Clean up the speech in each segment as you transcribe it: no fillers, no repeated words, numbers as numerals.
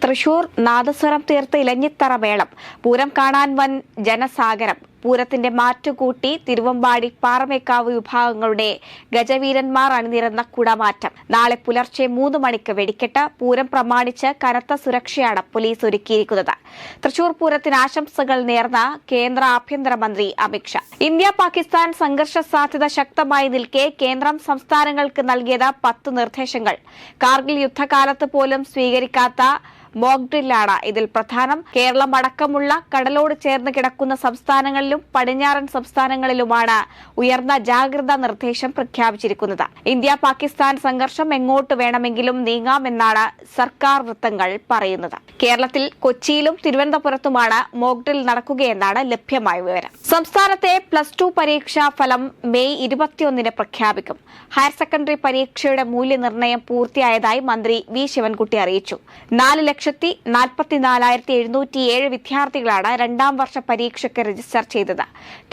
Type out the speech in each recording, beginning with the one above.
തൃശൂർ നാദസ്വരം തീർത്ത് ഇലഞ്ഞിത്തറ മേളം. പൂരം കാണാൻ വൻ ജനസാഗരം. പൂരത്തിന്റെ മാറ്റുകൂട്ടി തിരുവമ്പാടി പാറമേക്കാവ് വിഭാഗങ്ങളുടെ ഗജവീരന്മാർ അണിനിരന്ന കുടമാറ്റം. നാളെ പുലർച്ചെ 3 മണിക്ക് വെടിക്കെട്ട്. പൂരം പ്രമാണിച്ച് കനത്ത സുരക്ഷയാണ് പോലീസ് ഒരുക്കിയിരിക്കുന്നത്. തൃശൂർ പൂരത്തിന് ആശംസകൾ നേർന്ന കേന്ദ്ര ആഭ്യന്തരമന്ത്രി അമിത്ഷാ. ഇന്ത്യ പാകിസ്ഥാൻ സംഘർഷ സാധ്യത ശക്തമായി നിൽക്കെ കേന്ദ്രം സംസ്ഥാനങ്ങൾക്ക് നൽകിയത് 10 നിർദ്ദേശങ്ങൾ. കാർഗിൽ യുദ്ധകാലത്ത് പോലും സ്വീകരിക്കാത്ത മോക്ക് ഡ്രില്ലാണ് ഇതിൽ പ്രധാനം. കേരളം അടക്കമുള്ള കടലോട് ചേർന്ന് കിടക്കുന്ന സംസ്ഥാനങ്ങളിലും പടിഞ്ഞാറൻ സംസ്ഥാനങ്ങളിലുമാണ് ഉയർന്ന ജാഗ്രതാ നിർദ്ദേശം പ്രഖ്യാപിച്ചിരിക്കുന്നത്. ഇന്ത്യ പാകിസ്ഥാൻ സംഘർഷം എങ്ങോട്ട് വേണമെങ്കിലും നീങ്ങാമെന്നാണ് സർക്കാർ വൃത്തങ്ങൾ പറയുന്നത്. കേരളത്തിൽ കൊച്ചിയിലും തിരുവനന്തപുരത്തുമാണ് മോക്ക് ഡ്രിൽ നടക്കുകയെന്നാണ് ലഭ്യമായ വിവരം. സംസ്ഥാനത്തെ +2 പരീക്ഷാ ഫലം മെയ് 21-ന് പ്രഖ്യാപിക്കും. ഹയർ സെക്കൻഡറി പരീക്ഷയുടെ മൂല്യനിർണ്ണയം പൂർത്തിയായതായി മന്ത്രി വി ശിവൻകുട്ടി അറിയിച്ചു. 4,44,707 വിദ്യാർത്ഥികളാണ് 2ാം വർഷ പരീക്ഷയ്ക്ക് രജിസ്റ്റർ ചെയ്തത്.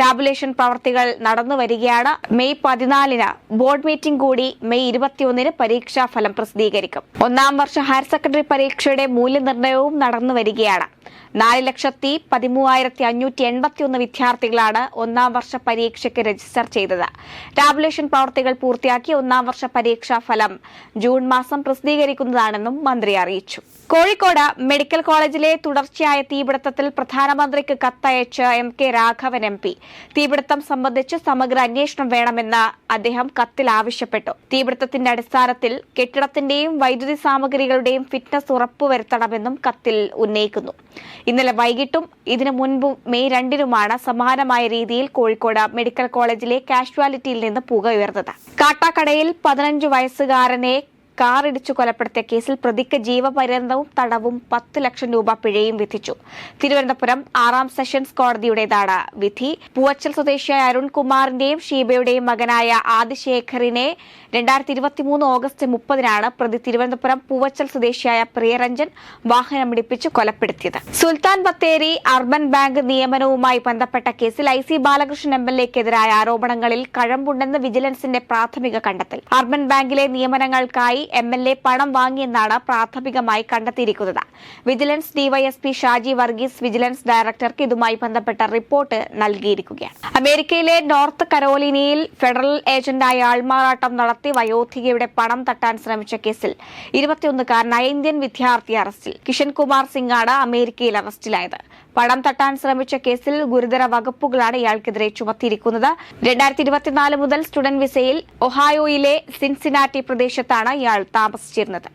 ടാബുലേഷൻ പ്രവർത്തികൾ നടന്നുവരികയാണ്. മെയ് 14-ന് ബോർഡ് മീറ്റിംഗ് കൂടി മെയ് 21-ന് പരീക്ഷാഫലം പ്രസിദ്ധീകരിക്കും. 1ാം വർഷ ഹയർ സെക്കൻഡറി പരീക്ഷയുടെ മൂല്യനിർണ്ണയവും നടന്നുവരികയാണ്. 4,13,581 വിദ്യാർത്ഥികളാണ് 1ാം വർഷ പരീക്ഷയ്ക്ക് രജിസ്റ്റർ ചെയ്തത്. ടാബുലേഷൻ പ്രവർത്തികൾ പൂർത്തിയാക്കി 1ാം വർഷ പരീക്ഷാ ഫലം ജൂൺ മാസം പ്രസിദ്ധീകരിക്കുന്നതാണെന്നും മന്ത്രി അറിയിച്ചു. കോഴിക്കോട് മെഡിക്കൽ കോളേജിലെ തുടർച്ചയായ തീപിടുത്തത്തിൽ പ്രധാനമന്ത്രിക്ക് കത്തയച്ച് MK രാഘവൻ MP. തീപിടുത്തം സംബന്ധിച്ച് സമഗ്ര അന്വേഷണം വേണമെന്ന് അദ്ദേഹം കത്തിൽ ആവശ്യപ്പെട്ടു. തീപിടുത്തത്തിന്റെ അടിസ്ഥാനത്തിൽ കെട്ടിടത്തിന്റെയും വൈദ്യുതി സാമഗ്രികളുടെയും ഫിറ്റ്നസ് ഉറപ്പുവരുത്തണമെന്നും കത്തിൽ ഉന്നയിക്കുന്നു. ഇന്നലെ വൈകിട്ടും ഇതിനു മുൻപും മെയ് 2-നുമാണ് സമാനമായ രീതിയിൽ കോഴിക്കോട് മെഡിക്കൽ കോളേജിലെ കാഷ്വാലിറ്റിയിൽ നിന്ന് പുക ഉയർന്നത്. കാട്ടാക്കടയിൽ 15 വയസ്സുകാരനെ കാറിടിച്ചു കൊലപ്പെടുത്തിയ കേസിൽ പ്രതിക്ക് ജീവപര്യന്തവും തടവും 10 ലക്ഷം രൂപ പിഴയും വിധിച്ചു. തിരുവനന്തപുരം 6ാം സെഷൻസ് കോടതിയുടേതാണ് വിധി. പൂവച്ചൽ സ്വദേശിയായ അരുൺകുമാറിന്റെയും ഷീബയുടെയും മകനായ ആദിശേഖറിനെ 2023 ഓഗസ്റ്റ് 30-നാണ് പ്രതി തിരുവനന്തപുരം പൂവച്ചൽ സ്വദേശിയായ പ്രിയരഞ്ജൻ വാഹനമിടിപ്പിച്ച് കൊലപ്പെടുത്തിയത്. സുൽത്താൻ ബത്തേരി അർബൻ ബാങ്ക് നിയമനവുമായി ബന്ധപ്പെട്ട കേസിൽ IC ബാലകൃഷ്ണൻ MLA-ക്കെതിരായ ആരോപണങ്ങളിൽ കഴമ്പുണ്ടെന്ന് വിജിലൻസിന്റെ പ്രാഥമിക കണ്ടെത്തൽ. അർബൻ ബാങ്കിലെ നിയമനങ്ങൾക്കായി MLA പണം വാങ്ങിയെന്നാണ് പ്രാഥമികമായി കണ്ടെത്തിയിരിക്കുന്നത്. Vigilance DYSP Shaji Varghese vigilance ഡയറക്ടർക്ക് ഇതുമായി ബന്ധപ്പെട്ട റിപ്പോർട്ട് നൽകിയിരിക്കുകയാണ്. അമേരിക്കയിലെ നോർത്ത് കരോലിനയിൽ ഫെഡറൽ ഏജന്റായ ആൾമാറാട്ടം നടത്തി വയോധികയുടെ പണം തട്ടാൻ ശ്രമിച്ച കേസിൽ 21-കാരനായ ഇന്ത്യൻ വിദ്യാർത്ഥി അറസ്റ്റിൽ. കിഷൻ കുമാർ സിംഗാണ് അമേരിക്കയിൽ അറസ്റ്റിലായത്. പണം തട്ടാൻ ശ്രമിച്ച കേസിൽ ഗുരുതര വകുപ്പുകളാണ് ഇയാൾക്കെതിരെ ചുമത്തിയിരിക്കുന്നത്. 2024 മുതൽ സ്റ്റുഡന്റ് വിസയിൽ ഒഹായോയിലെ സിൻസിനാറ്റി പ്രദേശത്താണ് ഇയാൾ താമസിച്ചിരുന്നത്.